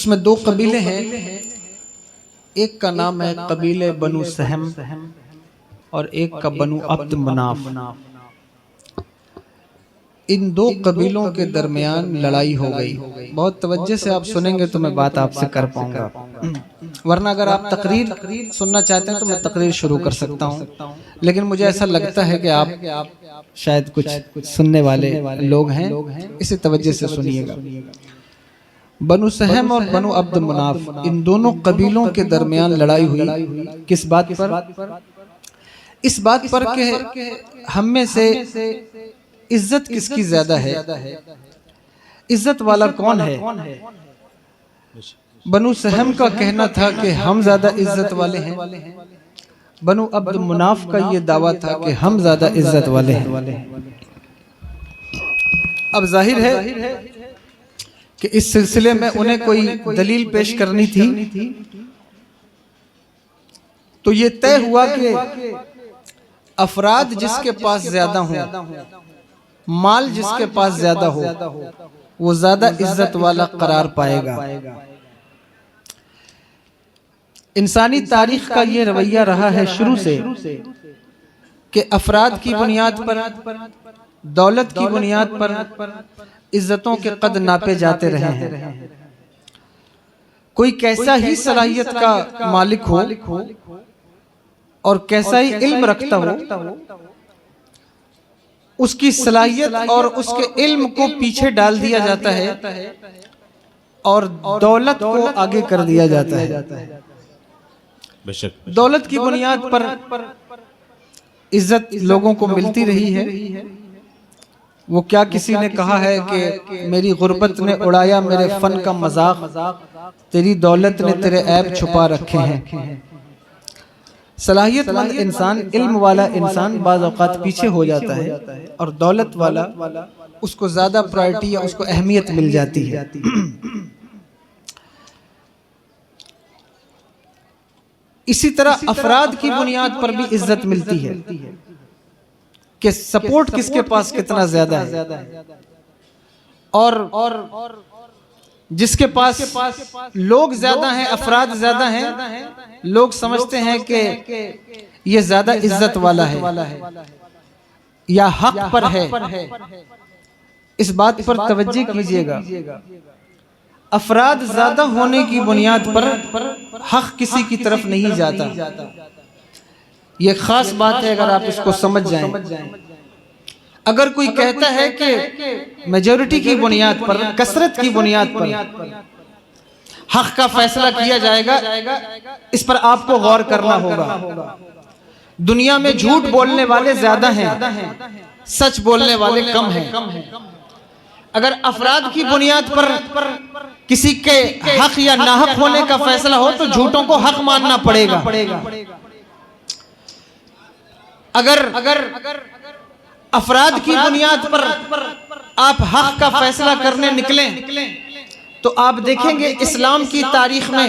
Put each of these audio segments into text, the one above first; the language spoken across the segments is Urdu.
اس میں دو قبیلے ہیں، ایک کا نام ہے قبیلے بنو سہم اور ایک کا بنو عبد مناف۔ ان دو قبیلوں کے درمیان لڑائی ہو گئی۔ بہت توجہ سے آپ سنیں گے تو میں بات آپ سے کر پاؤں گا، ورنہ اگر آپ تقریر سننا چاہتے ہیں تو میں تقریر شروع کر سکتا ہوں، لیکن مجھے ایسا لگتا ہے کہ آپ شاید کچھ سننے والے لوگ ہیں، اسی توجہ سے سنیے گا۔ بنو سہم اور بنو عبد مناف، ان دونوں قبیلوں کے درمیان لڑائی ہوئی۔ کس بات پر؟ اس بات پر کہ ہم میں سے عزت کس کی زیادہ ہے، عزت والا کون ہے۔ بنو سہم کا کہنا تھا کہ ہم زیادہ عزت والے ہیں، بنو عبد مناف کا یہ دعویٰ تھا کہ ہم زیادہ عزت والے ہیں۔ اب ظاہر ہے کہ اس سلسلے میں انہیں کوئی دلیل پیش کرنی تھی، تو یہ طے ہوا کہ افراد جس کے پاس زیادہ ہوں، مال جس کے پاس زیادہ ہو، وہ زیادہ عزت والا قرار پائے گا۔ انسانی تاریخ کا یہ رویہ رہا ہے شروع سے کہ افراد کی بنیاد پر، دولت کی بنیاد پر عزتوں کے قد ناپے جاتے رہے ہیں۔ کوئی کیسا ہی صلاحیت کا مالک ہو اور کیسا ہی علم رکھتا ہو، اس کی صلاحیت اور اس کے علم کو پیچھے ڈال دیا جاتا ہے اور دولت کو آگے کر دیا جاتا ہے۔ دولت کی بنیاد پر عزت لوگوں کو ملتی رہی ہے۔ وہ کیا کسی نے کہا ہے کہ میری غربت نے اڑایا میرے فن کا مذاق، تیری دولت نے تیرے عیب چھپا رکھے ہیں۔ صلاحیت مند انسان، علم والا انسان بعض اوقات پیچھے ہو جاتا ہے اور دولت والا اس کو زیادہ پرائرٹی یا اس کو اہمیت مل جاتی ہے۔ اسی طرح افراد کی بنیاد پر بھی عزت ملتی ہے کہ سپورٹ کس کے پاس کتنا زیادہ ہے، اور جس کے پاس لوگ زیادہ ہیں، افراد زیادہ ہیں، لوگ سمجھتے ہیں کہ یہ زیادہ عزت والا ہے یا حق پر ہے۔ اس بات پر توجہ کیجئے گا، افراد زیادہ ہونے کی بنیاد پر حق کسی کی طرف نہیں جاتا۔ یہ خاص بات ہے، اگر آپ اس کو سمجھ جائیں۔ اگر کوئی کہتا ہے کہ میجورٹی کی بنیاد پر، کثرت کی بنیاد پر حق کا فیصلہ کیا جائے گا، اس پر آپ کو غور کرنا ہوگا۔ دنیا میں جھوٹ بولنے والے زیادہ ہیں، سچ بولنے والے کم ہیں۔ اگر افراد کی بنیاد پر کسی کے حق یا ناحق ہونے کا فیصلہ ہو تو جھوٹوں کو حق ماننا پڑے گا۔ اگر افراد کی بنیاد پر آپ حق کا فیصلہ کرنے نکلیں تو آپ دیکھیں گے اسلام کی تاریخ میں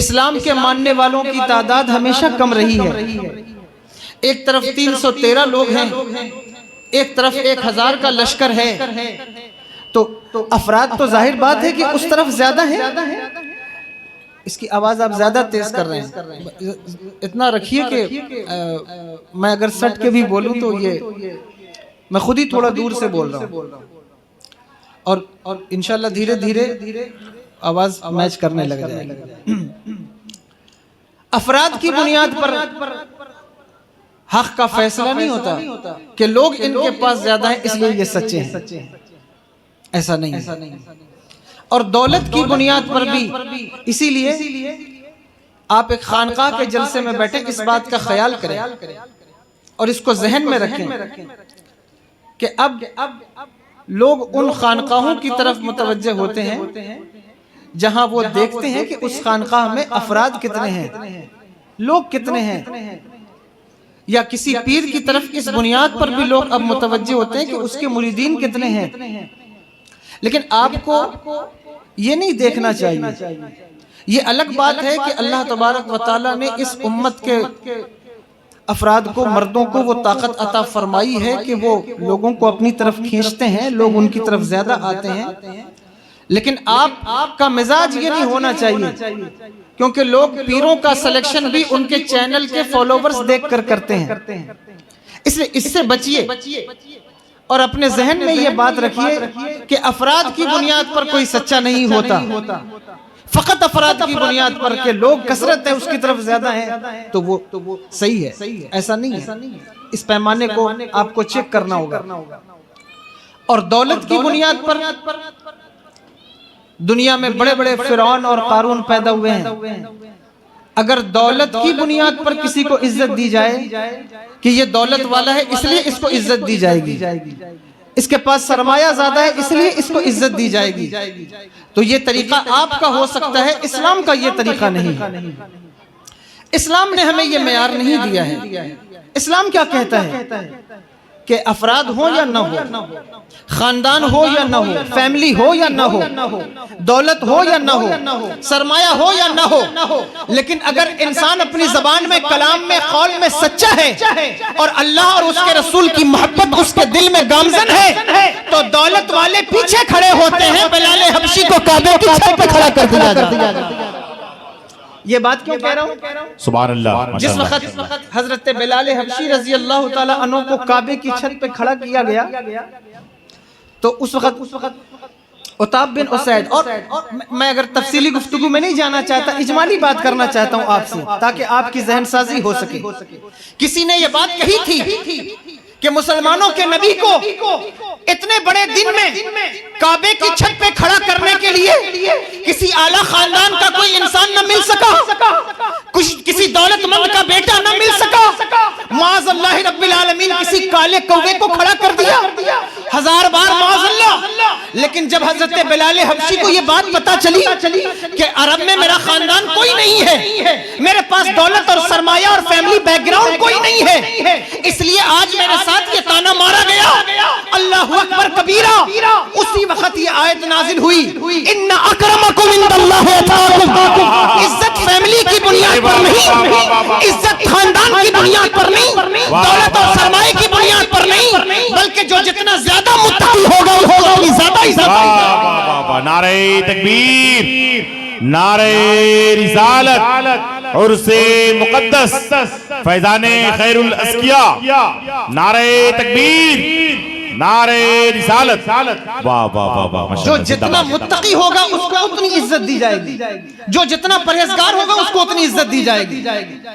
اسلام کے ماننے والوں کی تعداد ہمیشہ کم رہی ہے۔ ایک طرف 313 لوگ ہیں، ایک طرف 1000 کا لشکر ہے، تو افراد تو ظاہر بات ہے کہ اس طرف زیادہ ہیں۔ اس کی آواز آپ زیادہ تیز کر رہے ہیں، اتنا رکھیے کہ میں اگر سٹ کے بھی بولوں تو یہ میں خود ہی تھوڑا دور سے بول رہا ہوں، اور انشاءاللہ دھیرے دھیرے آواز میچ کرنے لگ جائے گی۔ افراد کی بنیاد پر حق کا فیصلہ نہیں ہوتا کہ لوگ ان کے پاس زیادہ ہیں اس لیے یہ سچے ہیں، ایسا نہیں ہے۔ اور دولت کی بنیاد پر بھی اسی لیے آپ ایک خانقاہ کے جلسے میں بیٹھے اس بات کا خیال کریں اور اس کو ذہن میں رکھیں کہ اب لوگ ان خانقاہوں کی طرف متوجہ ہوتے ہیں جہاں وہ دیکھتے ہیں کہ اس خانقاہ میں افراد کتنے ہیں، لوگ کتنے ہیں، یا کسی پیر کی طرف اس بنیاد پر بھی لوگ اب متوجہ ہوتے ہیں کہ اس کے مریدین کتنے ہیں۔ لیکن آپ کو یہ نہیں دیکھنا چاہیے۔ یہ الگ بات ہے کہ اللہ تبارک و تعالیٰ نے اس امت کے افراد کو، مردوں کو وہ طاقت عطا فرمائی ہے کہ وہ لوگوں کو اپنی طرف کھینچتے ہیں، لوگ ان کی طرف زیادہ آتے ہیں، لیکن آپ کا مزاج یہ نہیں ہونا چاہیے، کیونکہ لوگ پیروں کا سلیکشن بھی ان کے چینل کے فالوورز دیکھ کر کرتے ہیں، اس لیے اس سے بچیے اور اپنے ذہن میں یہ بات رکھیے کہ افراد کی بنیاد پر کوئی سچا نہیں ہوتا، فقط افراد کی بنیاد پر کہ لوگ کثرت ہے اس کی طرف زیادہ ہیں تو وہ صحیح ہے، ایسا نہیں ہے۔ اس پیمانے کو آپ کو چیک کرنا ہوگا۔ اور دولت کی بنیاد پر دنیا میں بڑے بڑے فرعون اور قارون پیدا ہوئے ہیں، اگر دولت کی بنیاد پر کسی کو عزت دی جائے کہ یہ دولت والا ہے اس لیے اس کو عزت دی جائے گی، اس کے پاس سرمایہ زیادہ ہے اس لیے اس کو عزت دی جائے گی، تو یہ طریقہ آپ کا ہو سکتا ہے، اسلام کا یہ طریقہ نہیں ہے۔ اسلام نے ہمیں یہ معیار نہیں دیا ہے۔ اسلام کیا کہتا ہے کہ افراد ہو یا نہ ہو، خاندان ہو یا نہ ہو، فیملی ہو یا نہ ہو، دولت ہو یا نہ ہو، سرمایہ ہو یا نہ ہو، لیکن اگر انسان اپنی زبان میں، کلام میں، قول میں سچا ہے اور اللہ اور اس کے رسول کی محبت اس کے دل میں گامزن ہے تو دولت والے پیچھے کھڑے ہوتے ہیں، بلال حبشی کو کعبے کی چھت پہ کھڑا کر دیا جاتا ہے۔ یہ بات کیوں کہہ رہا ہوں؟ سبحان اللہ۔ جس وقت حضرت بلال حبشی رضی اللہ تعالیٰ عنہ کو کعبے کی چھت پہ کھڑا کیا گیا تو اس وقت عتاب بن اسید، اور میں اگر تفصیلی گفتگو میں نہیں جانا چاہتا، اجمالی بات کرنا چاہتا ہوں آپ سے تاکہ آپ کی ذہن سازی ہو سکے۔ کسی نے یہ بات کہی تھی کہ مسلمانوں کے نبی کو اتنے بڑے دن میں کعبے کی چھت پہ کھڑا کرنے کے لیے کسی اعلیٰ خاندان کا کوئی انسان نہ مل سکا، کسی دولت مند کا بیٹا نہ مل سکا، معاذ اللہ رب العالمین کسی کالے کوے کو کھڑا کر دیا، ہزار بار معاذ اللہ۔ لیکن جب حضرت بلال حبشی کو یہ بات پتا چلی کہ عرب میں میرا خاندان کوئی نہیں ہے، میرے پاس دولت اور سرمایہ اور فیملی بیک گراؤنڈ کوئی نہیں ہے، اس لیے آج میرے ساتھ یہ تانا مارا گیا، اللہ اکبر کبیرہ، اسی وقت یہ آیت نازل ہوئی، ان اکرمکم عند اللہ اتقاکم۔ عزت فیملی کی بنیاد پر نہیں، عزت خاندان کی بنیاد پر نہیں، دولت اور سرمایہ کی بنیاد پر نہیں، بلکہ جو جتنا زیادہ متقی ہوگا اتنی زیادہ عزت۔ نعرہ تکبیر، نعرہ رسالت، عرس مقدس، فیضان خیر الاسقیاء، نعرہ تکبیر، نعرہ رسالت۔ واہ واہ واہ واہ۔ جو جتنا متقی ہوگا اس کو اتنی عزت دی جائے گی، جو جتنا پرہیزگار ہوگا اس کو اتنی عزت دی جائے گی۔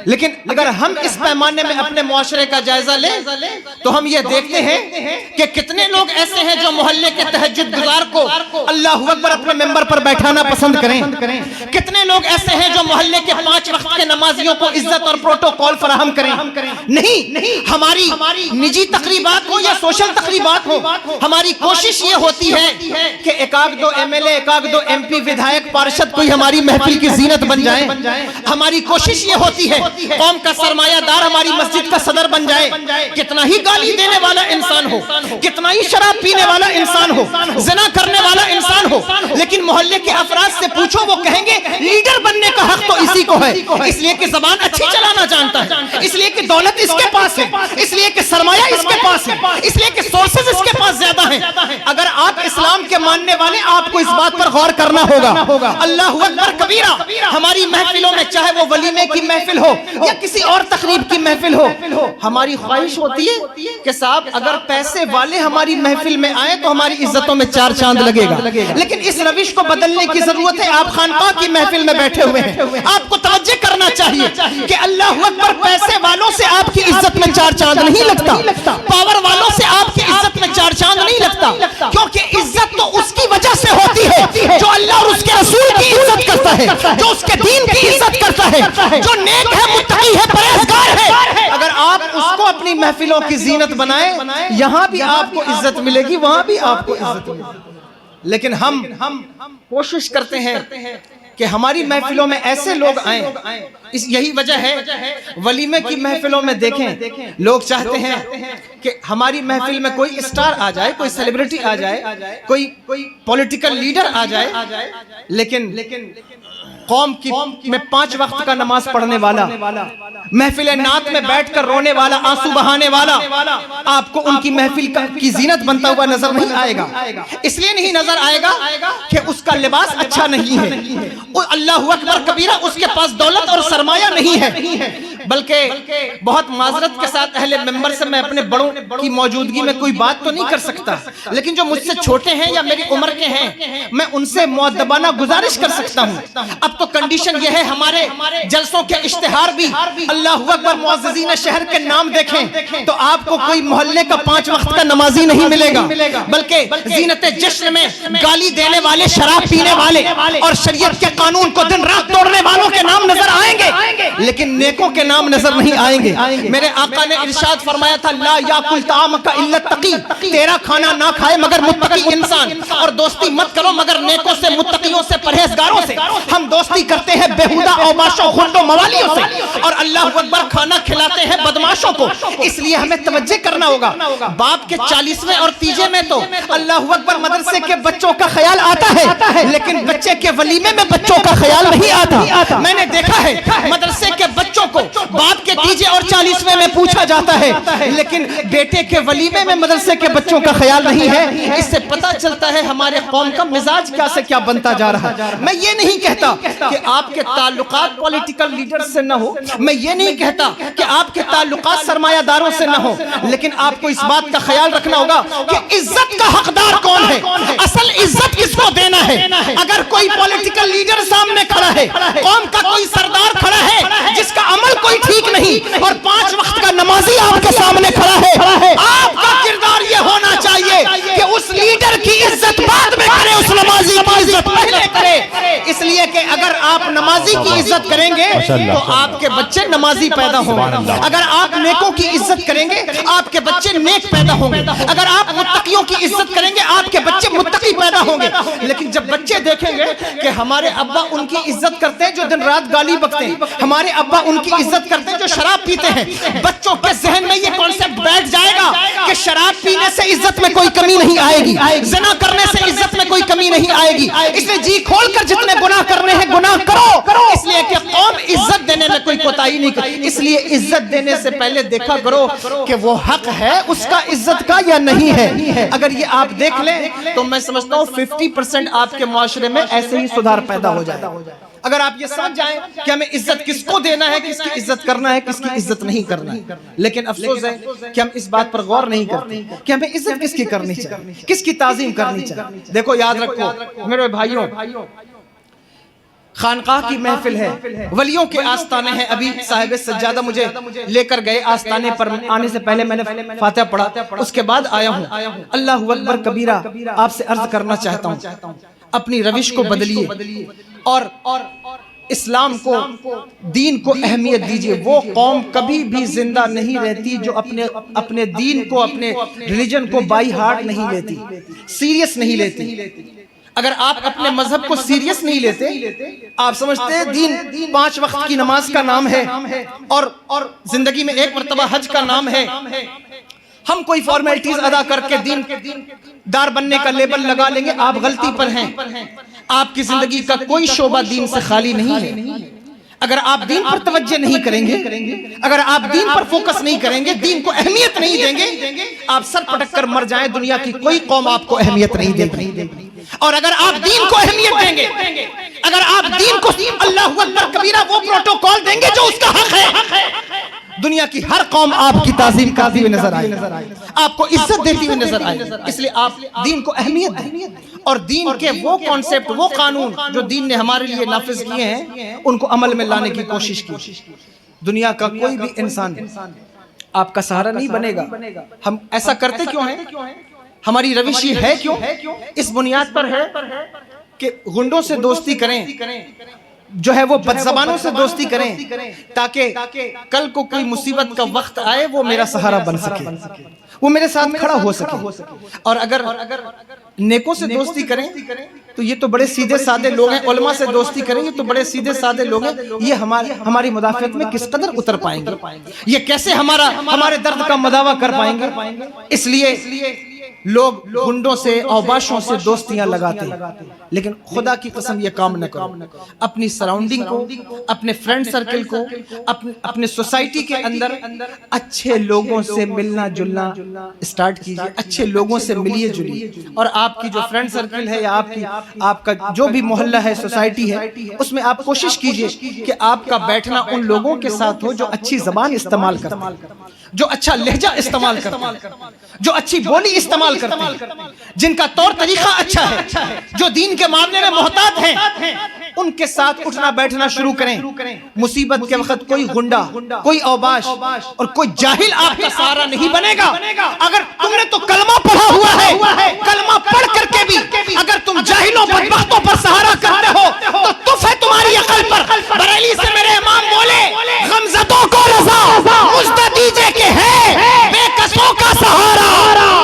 لیکن اگر ہم اس پیمانے میں اپنے معاشرے کا جائزہ لیں تو ہم یہ دیکھتے ہیں کہ کتنے لوگ ایسے ہیں جو محلے کے تہجد گزار کو اللہ اکبر اپنے ممبر پر بیٹھانا پسند کریں، کتنے لوگ ایسے ہیں جو محلے کے 5 وقت کے نمازیوں کو عزت اور پروٹوکول فراہم کریں۔ نہیں، ہماری نجی تقریبات ہو یا سوشل تقریبات ہو، ہماری کوشش یہ ہوتی ہے کہ ایک آدھ دو ایم ایل اے، ایک آدھ دو ایم پی، ودھایک، پارشد کوئی ہماری محفل کی زینت بن جائے۔ ہماری کوشش یہ ہوتی ہے قوم کا سرمایہ دار ہماری مسجد کا صدر بن جائے، کتنا ہی گالی دینے والا انسان ہو، کتنا ہی شراب پینے والا انسان ہو، زنا کرنے والا انسان ہو، لیکن محلے کے افراد سے پوچھو وہ کہیں گے لیڈر بننے کا حق تو اسی کو ہے، اس لیے کہ زبان اچھی چلانا جانتا ہے، اس لیے کہ دولت اس کے پاس ہے، اس لیے کہ سرمایہ اس کے پاس ہے، اس لیے کہ سورسز اس کے پاس زیادہ ہیں۔ اگر آپ اسلام کے ماننے والے، آپ کو اس بات پر غور کرنا ہوگا۔ اللہ اکبر کبیرہ۔ ہماری محفلوں میں چاہے وہ ولیمے کی محفل ہو یا کسی اور تقریب کی محفل ہو، ہماری خواہش ہوتی ہے کہ صاحب اگر پیسے والے ہماری محفل میں آئے تو ہماری عزتوں میں 4 چاند لگے گا، لیکن اس روش کو بدلنے کی ضرورت ہے۔ آپ خانقاہ کی محفل میں بیٹھے ہوئے ہیں، آپ کو توجہ کرنا چاہیے کہ اللہ اکبر، پیسے والوں سے آپ کی عزت میں 4 چاند نہیں لگتا، پاور والوں سے آپ کی عزت میں 4 چاند نہیں لگتا، کیونکہ عزت تو اس کی وجہ سے ہوتی ہے جو اللہ اور اس کے رسول کی عزت کرتا ہے، جو اس کے دین کی عزت کرتا ہے، جو نیک ہے، متقی ہے، پرہیزگار ہے۔ اگر آپ اس کو اپنی محفلوں کی زینت بنائیں، یہاں بھی آپ کو عزت ملے گی، وہاں بھی آپ کو عزت ملے گی۔ لیکن ہم کوشش کرتے ہیں کہ ہماری محفلوں میں ایسے لوگ آئیں، یہی وجہ ہے ولیمے کی محفلوں میں دیکھیں لوگ چاہتے ہیں کہ ہماری محفل میں کوئی اسٹار آ جائے، کوئی سیلیبریٹی آ جائے، کوئی پولیٹیکل لیڈر آ جائے، لیکن قوم میں 5 وقت کا نماز پڑھنے والا محفل نعت میں بیٹھ کر رونے والا، آنسو بہانے والا آپ کو ان کی محفل کی زینت بنتا ہوا نظر نہیں آئے گا۔ اس لیے نہیں نظر آئے گا کہ اس کا لباس اچھا نہیں ہے، اللہ اکبر کبیرہ، اس کے پاس دولت اور سرمایہ نہیں ہے، بلکہ بہت معذرت کے ساتھ اہل ممبر سے میں اپنے بڑوں کی موجودگی میں کوئی بات تو نہیں کر سکتا، لیکن جو مجھ سے چھوٹے ہیں یا میری عمر کے ہیں میں ان سے مؤدبانہ گزارش کر سکتا ہوں۔ اب تو کنڈیشن یہ ہے، ہمارے جلسوں کے اشتہار بھی اللہ اکبر معززین شہر کے نام دیکھیں تو آپ کو کوئی محلے کا 5 وقت کا نمازی نہیں ملے گا، بلکہ زینت جشن میں گالی دینے والے، شراب پینے والے اور شریعت کے قانون کو دن رات توڑنے والوں کے نام نظر آئیں گے، لیکن نیکوں کے نام نظر نہیں آئیں گے۔ میرے آقا نے ارشاد فرمایا تھا، لا یاکل طعامک الا التقی، تیرا کھانا نہ کھائے مگر متقی انسان، اور دوستی مت کرو مگر نیکوں سے، متقیوں سے، پرہیزگاروں سے۔ ہم دوستی کرتے ہیں بیہودہ اوباشوں، غنڈوں، موالیوں سے، اور اللہ اکبر کھانا کھلاتے ہیں بدماشوں کو۔ اس لیے ہمیں توجہ کرنا ہوگا۔ باپ کے 40ویں اور تیجے میں تو اللہ اکبر مدرسے کے بچوں کا خیال آتا ہے، لیکن بچے کے ولیمے میں بچوں کا خیال نہیں آتا۔ میں نے دیکھا ہے مدرسے کے بچوں کو باپ کے تیجے اور 40ویں میں پوچھا جاتا ہے، لیکن بیٹے کے ولیمے میں مدرسے کے بچوں کا خیال نہیں ہے۔ اس سے پتہ چلتا ہے ہمارے قوم کا مزاج کیا سے کیا بنتا جا رہا ہے۔ میں یہ نہیں کہتا کہ آپ کے تعلقات پولیٹیکل لیڈر سے نہ ہو، میں یہ نہیں کہتا کہ آپ کے تعلقات سرمایہ داروں سے نہ ہو، لیکن آپ کو اس بات کا خیال رکھنا ہوگا کہ عزت کا حقدار کون ہے، اصل عزت کس کو دینا ہے۔ اگر کوئی پولیٹیکل لیڈر سامنے کھڑا ہے، قوم کا کوئی سردار کھڑا ہے جس کا عمل کوئی ٹھیک نہیں، اور 5 وقت کا نمازی آپ کے سامنے کھڑا ہے، آپ کا کردار یہ ہونا چاہیے کہ اس لیڈر کی عزت بعد میں کرے، اس نمازی کی عزت پہلے کرے۔ اس لیے کہ اگر آپ نمازی کی عزت کریں گے تو آپ کے بچے نمازی پیدا ہوں گے، اگر آپ نیکوں کی عزت کریں گے آپ کے بچے نیک پیدا ہوں گے، اگر آپ متقیوں کی عزت کریں گے آپ کے بچے متقی پیدا ہوں گے۔ لیکن جب بچے دیکھیں گے کہ ہمارے ابا ان کی عزت کرتے ہیں جو دن رات گالی بکتے ہیں، ہمارے ابا ان کی عزت کرتے ہیں جو شراب پیتے ہیں، بچوں کے ذہن میں یہ کانسیپٹ بیٹھ جائے گا کہ شراب پینے سے عزت میں کوئی کمی نہیں آئے گی، زنا کرنے سے عزت میں کوئی کمی نہیں آئے گی، اس لیے جی کھول کر جتنے گناہ کرنے ہیں گناہ کرو، اس لیے کہ قوم عزت دینے میں کوئی کوتاہی نہیں کرتی۔ اس لیے عزت دینے سے پہلے دیکھا کرو کہ وہ حق ہے اس کا عزت کا یا نہیں ہے۔ اگر یہ آپ دیکھ لیں تو میں سمجھتا ہوں 50% آپ کے معاشرے میں ایسے ہی سدھار پیدا ہو جائے۔ اگر آپ یہ سمجھ جائیں کہ ہمیں عزت کس کو دینا ہے، کس کی عزت کرنا ہے، کس کی عزت نہیں کرنا ہے، لیکن افسوس ہے کہ ہم اس بات پر غور نہیں کرتے کہ ہمیں عزت کس کی کرنی چاہیے، کس کی تعظیم کرنی چاہیے۔ دیکھو یاد رکھو میرے بھائیوں، خانقاہ کی محفل ہے، ولیوں کے آستانے ہیں۔ ابھی صاحب سجادہ مجھے لے کر گئے آستانے پر، آنے سے پہلے میں نے فاتحہ پڑھا، اس کے بعد آیا ہوں۔ اللہ اکبر کبیرہ، آپ سے عرض کرنا چاہتا ہوں اپنی روش کو بدلیے اور اسلام کو، دین کو اہمیت دیجئے۔ وہ قوم کبھی بھی زندہ نہیں رہتی جو اپنے دین کو، اپنے ریلیجن کو بائی ہارٹ نہیں لیتی، سیریس نہیں لیتی۔ اگر آپ اپنے مذہب کو سیریس نہیں لیتے، آپ سمجھتے ہیں دین 5 وقت کی نماز کا نام ہے اور زندگی میں 1 مرتبہ حج کا نام ہے، ہم کوئی فارمیلٹیز ادا کر کے دین دار بننے کا لیبل لگا لیں گے، آپ غلطی پر ہیں۔ آپ کی زندگی کا کوئی شعبہ دین سے خالی نہیں ہے۔ اگر آپ دین پر توجہ نہیں کریں گے، اگر آپ دین پر فوکس نہیں کریں گے، دین کو اہمیت نہیں دیں گے، آپ سر پٹک کر مر جائیں، دنیا کی کوئی قوم آپ کو اہمیت نہیں دے گی۔ اور اگر آپ دین کو اہمیت دیں گے، اگر آپ دین کو اللہ اکبر کبیرہ وہ پروٹوکول دیں گے جو اس کا حق ہے، دنیا کی ہر قوم آپ کی تعظیم کرتی ہوئی نظر آئے، آپ کو عزت دیتی ہوئی نظر آئے۔ اس لیے آپ دین کو اہمیت دیں اور دین کے وہ کانسیپٹ، وہ قانون جو دین نے ہمارے لیے نافذ کیے ہیں ان کو عمل میں لانے کی کوشش کی۔ دنیا کا کوئی بھی انسان آپ کا سہارا نہیں بنے گا۔ ہم ایسا کرتے کیوں ہیں؟ ہماری روش یہ ہے کیوں؟ اس بنیاد پر ہے کہ غنڈوں سے دوستی کریں، جو ہے وہ بدزبانوں سے دوستی کریں، تاکہ کل کو کوئی مصیبت کا وقت آئے وہ میرا سہارا بن سکے، وہ میرے ساتھ کھڑا ہو سکے۔ اور اگر نیکوں سے دوستی کریں تو یہ تو بڑے سیدھے سادے لوگ ہیں، علماء سے دوستی کریں یہ تو بڑے سیدھے سادے لوگ ہیں، یہ ہماری مدافعت میں کس قدر اتر پائیں گے، یہ کیسے ہمارے درد کا مداوع کر پائیں گے۔ اس لیے لوگ گنڈوں سے اوباشوں سے دوستیاں لگاتے ہیں، لیکن خدا کی قسم یہ کام نہ کرو. اپنی سراؤنڈنگ کو، اپنے فرینڈ سرکل کو، اپنے سوسائٹی کے اندر اچھے لوگوں سے ملنا جلنا اسٹارٹ کیجئے. اچھے لوگوں سے ملیے جلیے، اور آپ کی جو فرینڈ سرکل ہے یا آپ کا جو بھی محلہ ہے، سوسائٹی ہے، اس میں آپ کوشش کیجئے کہ آپ کا بیٹھنا ان لوگوں کے ساتھ ہو جو اچھی زبان استعمال کرتے ہیں، جو اچھا لہجہ استعمال کرتے ہیں، جو اچھی بولی استعمال کرتے ہیں، جن کا طور طریقہ اچھا ہے، جو دین کے معاملے میں محتاط ہیں. ان کے ساتھ اٹھنا بیٹھنا شروع کریں. مصیبت کے وقت کوئی گنڈا، کوئی اوباش اور کوئی جاہل آپ کا سہارا نہیں بنے گا. اگر تم نے تو کلمہ پڑھا ہوا ہے، کلمہ پڑھ کر کے بھی اگر تم جاہلوں بدبختوں پر سہارا کرتے ہو تو تف ہے تمہاری عقل پر. بریلی سے میرے امام بولے غمزدوں کو رضا مجد دیجئے کہ ہے بے کسوں کا سہارا.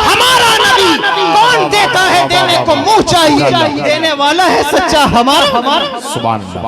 ہمارا نبی کون دیتا ہے دینے کو منہ چاہیے، دینے والا ہے سچا ہمارا. سبحان اللہ.